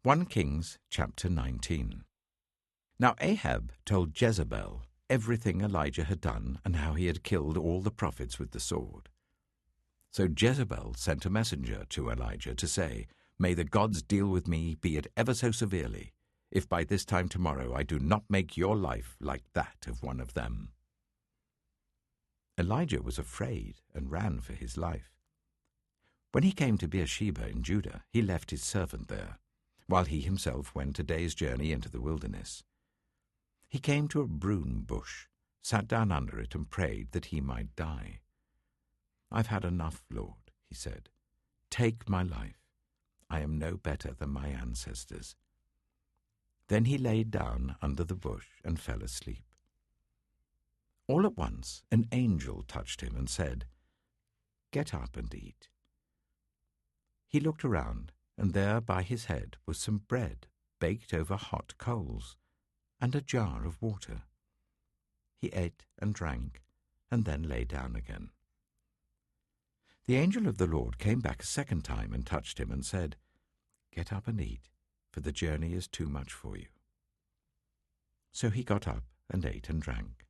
1 Kings chapter 19. Now Ahab told Jezebel everything Elijah had done and how he had killed all the prophets with the sword. So Jezebel sent a messenger to Elijah to say, "May the gods deal with me, be it ever so severely, if by this time tomorrow I do not make your life like that of one of them." Elijah was afraid and ran for his life. When he came to Beersheba in Judah, he left his servant there, while he himself went a day's journey into the wilderness. He came to a broom bush, sat down under it, and prayed that he might die. "I've had enough, Lord," he said. "Take my life. I am no better than my ancestors." Then he lay down under the bush and fell asleep. All at once an angel touched him and said, "Get up and eat." He looked around, and there by his head was some bread baked over hot coals, and a jar of water. He ate and drank, and then lay down again. The angel of the Lord came back a second time and touched him and said, "Get up and eat, for the journey is too much for you." So he got up and ate and drank.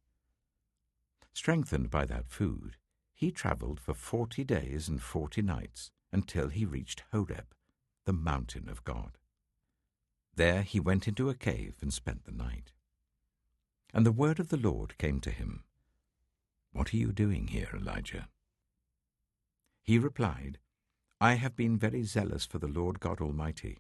Strengthened by that food, he travelled for 40 days and 40 nights until he reached Horeb, the mountain of God. There he went into a cave and spent the night. And the word of the Lord came to him, "What are you doing here, Elijah?" He replied, "I have been very zealous for the Lord God Almighty.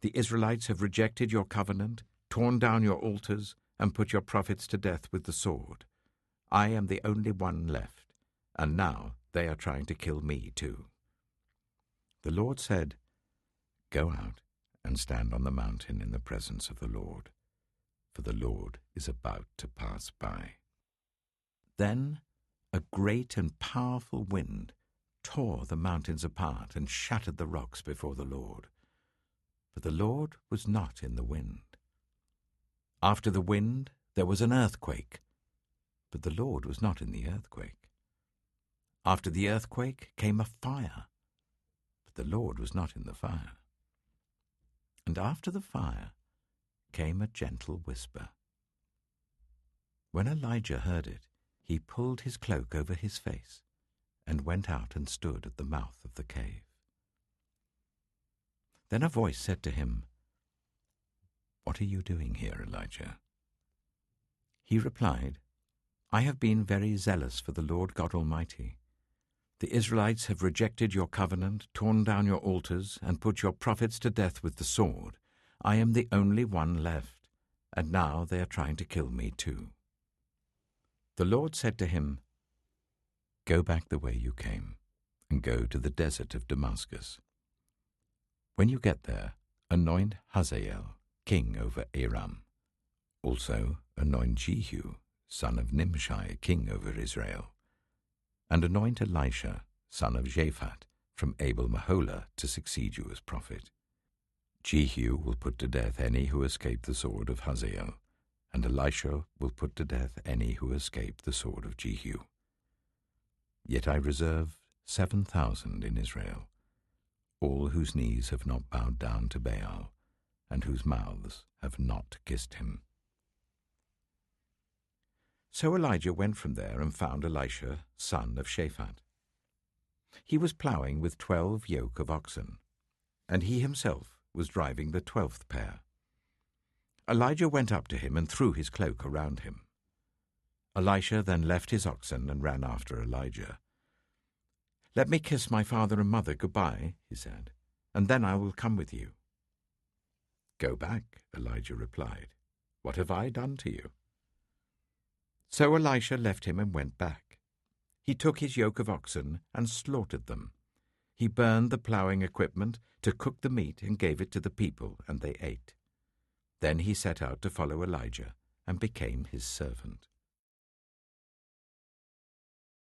The Israelites have rejected your covenant, torn down your altars, and put your prophets to death with the sword. I am the only one left, and now they are trying to kill me too." The Lord said, "Go out and stand on the mountain in the presence of the Lord, for the Lord is about to pass by." Then a great and powerful wind tore the mountains apart and shattered the rocks before the Lord. But the Lord was not in the wind. After the wind there was an earthquake, but the Lord was not in the earthquake. After the earthquake came a fire, but the Lord was not in the fire. And after the fire came a gentle whisper. When Elijah heard it, he pulled his cloak over his face and went out and stood at the mouth of the cave. Then a voice said to him, "What are you doing here, Elijah?" He replied, "I have been very zealous for the Lord God Almighty. The Israelites have rejected your covenant, torn down your altars, and put your prophets to death with the sword. I am the only one left, and now they are trying to kill me too." The Lord said to him, "Go back the way you came, and go to the desert of Damascus. When you get there, anoint Hazael king over Aram. Also anoint Jehu, son of Nimshi, king over Israel. And anoint Elisha, son of Shaphat, from Abel-Meholah, to succeed you as prophet. Jehu will put to death any who escape the sword of Hazael, and Elisha will put to death any who escape the sword of Jehu. Yet I reserve 7,000 in Israel, all whose knees have not bowed down to Baal, and whose mouths have not kissed him." So Elijah went from there and found Elisha, son of Shaphat. He was ploughing with 12 yoke of oxen, and he himself was driving the 12th pair. Elijah went up to him and threw his cloak around him. Elisha then left his oxen and ran after Elijah. "Let me kiss my father and mother goodbye," he said, "and then I will come with you." "Go back," Elijah replied. "What have I done to you?" So Elisha left him and went back. He took his yoke of oxen and slaughtered them. He burned the ploughing equipment to cook the meat and gave it to the people, and they ate. Then he set out to follow Elijah and became his servant.